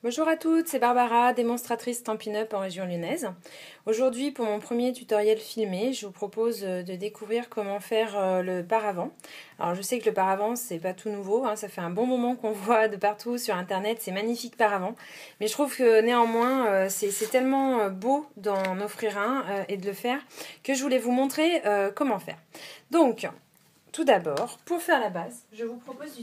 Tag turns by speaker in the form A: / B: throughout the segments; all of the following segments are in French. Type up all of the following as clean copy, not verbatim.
A: Bonjour à toutes, c'est Barbara, démonstratrice Stampin' Up en région lyonnaise. Aujourd'hui, pour mon premier tutoriel filmé, je vous propose de découvrir comment faire le paravent. Alors je sais que le paravent, c'est pas tout nouveau, hein, ça fait un bon moment qu'on voit de partout sur internet ces magnifiques paravents. Mais je trouve que néanmoins, c'est tellement beau d'en offrir un et de le faire que je voulais vous montrer comment faire. Donc, tout d'abord, pour faire la base, je vous propose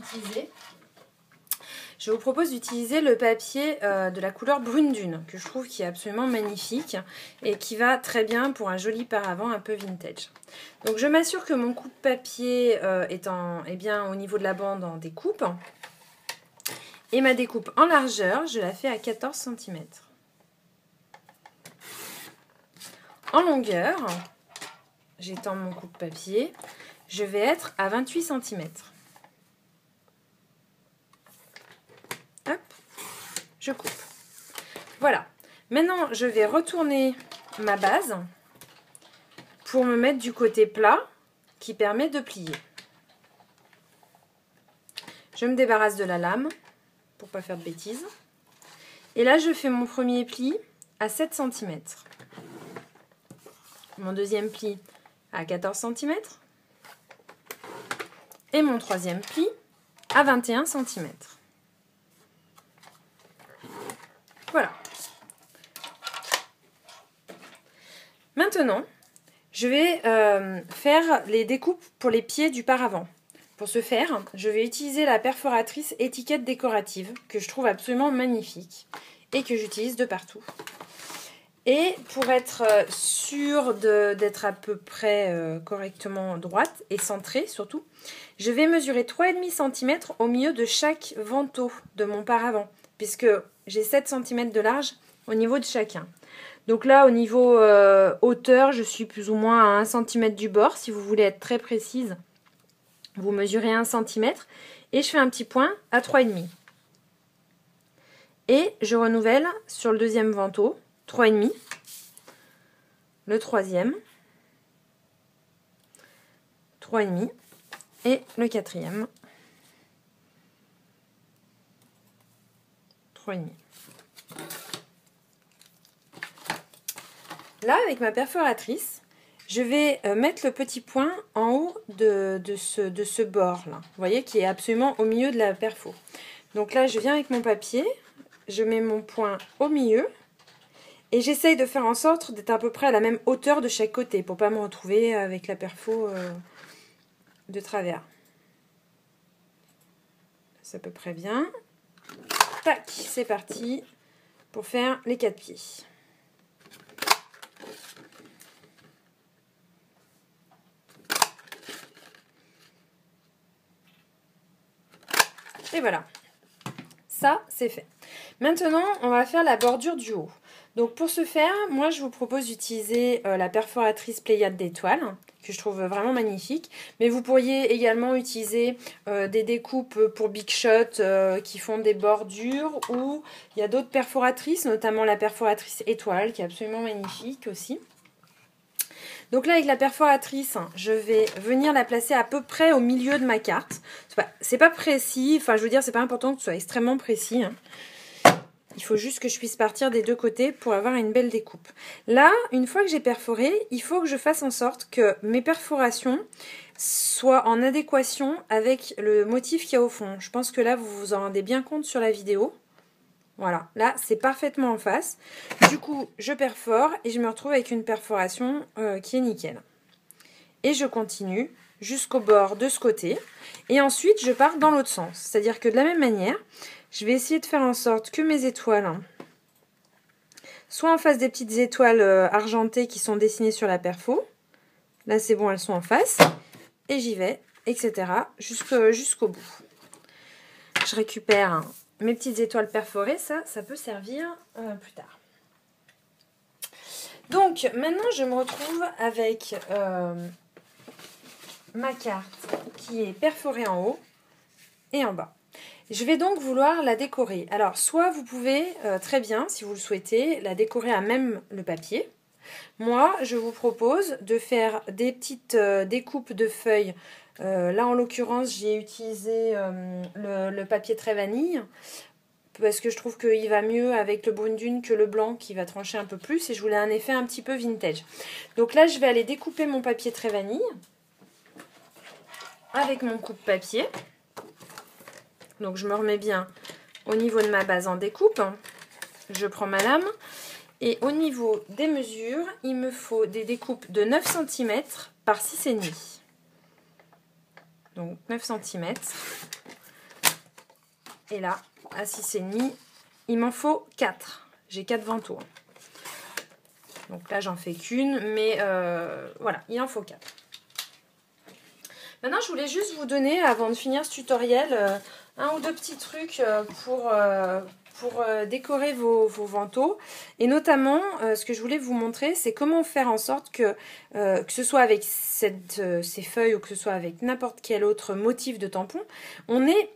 A: d'utiliser le papier de la couleur brune dune, que je trouve qui est absolument magnifique et qui va très bien pour un joli paravent un peu vintage. Donc je m'assure que mon coupe-papier est bien au niveau de la bande en découpe. Et ma découpe en largeur, je la fais à 14 cm. En longueur, j'étends mon coupe-papier, je vais être à 28 cm. Hop, je coupe. Voilà. Maintenant, je vais retourner ma base pour me mettre du côté plat qui permet de plier. Je me débarrasse de la lame pour ne pas faire de bêtises. Et là, je fais mon premier pli à 7 cm. Mon deuxième pli à 14 cm. Et mon troisième pli à 21 cm. Voilà. Maintenant, je vais faire les découpes pour les pieds du paravent. Pour ce faire, je vais utiliser la perforatrice étiquette décorative que je trouve absolument magnifique et que j'utilise de partout. Et pour être sûre d'être à peu près correctement droite et centrée surtout, je vais mesurer 3,5 cm au milieu de chaque vantaux de mon paravent, puisque j'ai 7 cm de large au niveau de chacun. Donc là, au niveau hauteur, je suis plus ou moins à 1 cm du bord. Si vous voulez être très précise, vous mesurez 1 cm et je fais un petit point à 3,5. Et je renouvelle sur le deuxième vantau, 3,5. Le troisième, 3,5. Et le quatrième, 3,5. Là, avec ma perforatrice, je vais mettre le petit point en haut de ce bord-là. Vous voyez, qui est absolument au milieu de la perfo. Donc là, je viens avec mon papier, je mets mon point au milieu et j'essaye de faire en sorte d'être à peu près à la même hauteur de chaque côté pour ne pas me retrouver avec la perfo de travers. C'est à peu près bien. Tac, c'est parti pour faire les 4 pieds. Et voilà, ça c'est fait. Maintenant, on va faire la bordure du haut. Donc pour ce faire, moi je vous propose d'utiliser la perforatrice Pléiade d'étoiles, que je trouve vraiment magnifique. Mais vous pourriez également utiliser des découpes pour Big Shot qui font des bordures, ou il y a d'autres perforatrices, notamment la perforatrice étoile qui est absolument magnifique aussi. Donc là, avec la perforatrice, je vais venir la placer à peu près au milieu de ma carte. C'est pas précis, enfin je veux dire, c'est pas important que ce soit extrêmement précis. Hein. Il faut juste que je puisse partir des deux côtés pour avoir une belle découpe. Là, une fois que j'ai perforé, il faut que je fasse en sorte que mes perforations soient en adéquation avec le motif qu'il y a au fond. Je pense que là, vous vous en rendez bien compte sur la vidéo. Voilà, là c'est parfaitement en face. Du coup, je perfore et je me retrouve avec une perforation qui est nickel. Et je continue jusqu'au bord de ce côté. Et ensuite, je pars dans l'autre sens. C'est-à-dire que de la même manière, je vais essayer de faire en sorte que mes étoiles soient en face des petites étoiles argentées qui sont dessinées sur la perfo. Là, c'est bon, elles sont en face. Et j'y vais, etc. jusqu'au bout. Je récupère mes petites étoiles perforées, ça peut servir plus tard. Donc maintenant je me retrouve avec ma carte qui est perforée en haut et en bas. Je vais donc vouloir la décorer. Alors soit vous pouvez très bien, si vous le souhaitez, la décorer à même le papier. Moi je vous propose de faire des petites découpes de feuilles. Là en l'occurrence j'ai utilisé le papier très vanille parce que je trouve qu'il va mieux avec le brune dune que le blanc qui va trancher un peu plus et je voulais un effet un petit peu vintage. Donc là je vais aller découper mon papier très vanille avec mon coupe-papier. Donc je me remets bien au niveau de ma base en découpe. Je prends ma lame et au niveau des mesures, il me faut des découpes de 9 cm par 6,5. Donc 9 cm. Et là, à 6,5, il m'en faut 4. J'ai 4 vantaux. Donc là, j'en fais qu'une, mais voilà, il en faut 4. Maintenant, je voulais juste vous donner, avant de finir ce tutoriel, un ou deux petits trucs pour décorer vos vantaux. Et notamment, ce que je voulais vous montrer, c'est comment faire en sorte que ce soit avec ces feuilles ou que ce soit avec n'importe quel autre motif de tampon, on ait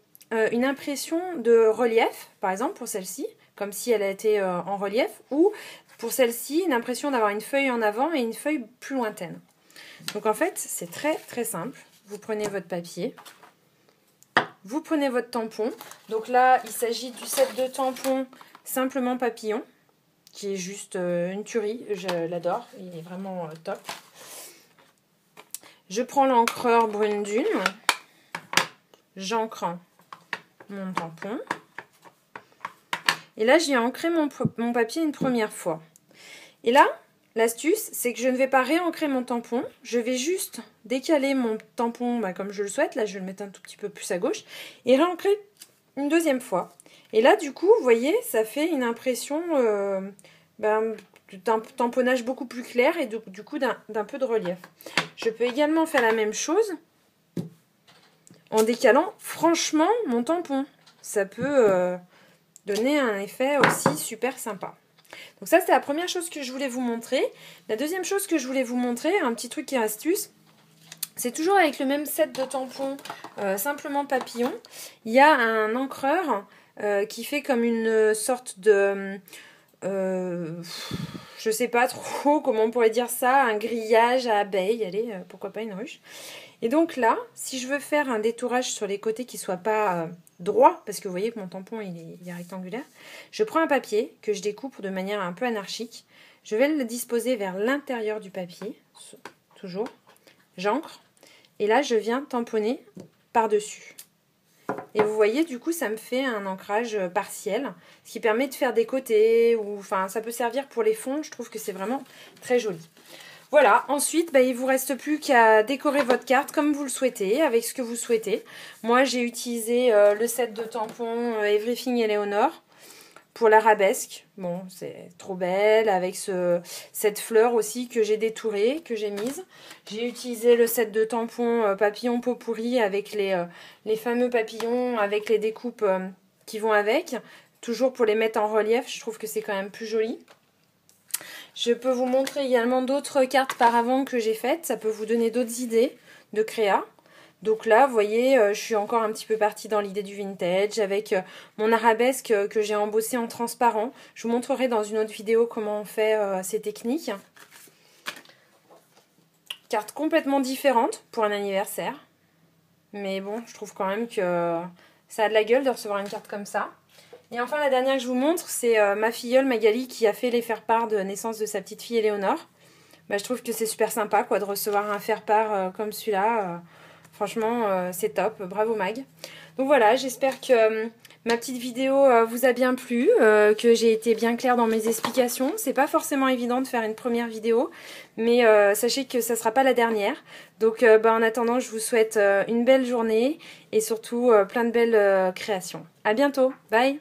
A: une impression de relief, par exemple pour celle-ci, comme si elle a été en relief, ou pour celle-ci, une impression d'avoir une feuille en avant et une feuille plus lointaine. Donc en fait, c'est très très simple. Vous prenez votre papier, vous prenez votre tampon. Donc là, il s'agit du set de tampons simplement papillon, qui est juste une tuerie. Je l'adore, il est vraiment top. Je prends l'encreur brune dune, j'encre mon tampon. Et là, j'ai ancré mon papier une première fois. Et là, l'astuce, c'est que je ne vais pas réancrer mon tampon. Je vais juste décaler mon tampon comme je le souhaite. Là, je vais le mettre un tout petit peu plus à gauche. Et réancrer une deuxième fois. Et là, du coup, vous voyez, ça fait une impression d'un tamponnage beaucoup plus clair et du coup d'un peu de relief. Je peux également faire la même chose en décalant franchement mon tampon. Ça peut donner un effet aussi super sympa. Donc ça, c'était la première chose que je voulais vous montrer. La deuxième chose que je voulais vous montrer, un petit truc qui est astuce, c'est toujours avec le même set de tampons, simplement papillon. Il y a un encreur qui fait comme une sorte de... je sais pas trop comment on pourrait dire ça, un grillage à abeilles, allez, pourquoi pas une ruche. Et donc là, si je veux faire un détourage sur les côtés qui ne soit pas droit, parce que vous voyez que mon tampon il est rectangulaire, je prends un papier que je découpe de manière un peu anarchique. Je vais le disposer vers l'intérieur du papier, toujours. J'encre. Et là, je viens tamponner par-dessus. Et vous voyez, du coup, ça me fait un ancrage partiel, ce qui permet de faire des côtés, ou enfin, ça peut servir pour les fonds. Je trouve que c'est vraiment très joli. Voilà, ensuite, il ne vous reste plus qu'à décorer votre carte comme vous le souhaitez, avec ce que vous souhaitez. Moi, j'ai utilisé le set de tampons Everything Eleanor pour l'arabesque. Bon, c'est trop belle, avec cette fleur aussi que j'ai détourée, que j'ai mise. J'ai utilisé le set de tampons papillon pot pourri avec les fameux papillons, avec les découpes qui vont avec. Toujours pour les mettre en relief, je trouve que c'est quand même plus joli. Je peux vous montrer également d'autres cartes par avant que j'ai faites. Ça peut vous donner d'autres idées de créa. Donc là, vous voyez, je suis encore un petit peu partie dans l'idée du vintage avec mon arabesque que j'ai embossé en transparent. Je vous montrerai dans une autre vidéo comment on fait ces techniques. Carte complètement différente pour un anniversaire. Mais bon, je trouve quand même que ça a de la gueule de recevoir une carte comme ça. Et enfin, la dernière que je vous montre, c'est ma filleule Magali qui a fait les faire-part de naissance de sa petite fille Éléonore. Je trouve que c'est super sympa de recevoir un faire-part comme celui-là. Franchement, c'est top. Bravo Mag. Donc voilà, j'espère que ma petite vidéo vous a bien plu, que j'ai été bien claire dans mes explications. C'est pas forcément évident de faire une première vidéo, mais sachez que ça sera pas la dernière. Donc en attendant, je vous souhaite une belle journée et surtout plein de belles créations. À bientôt. Bye.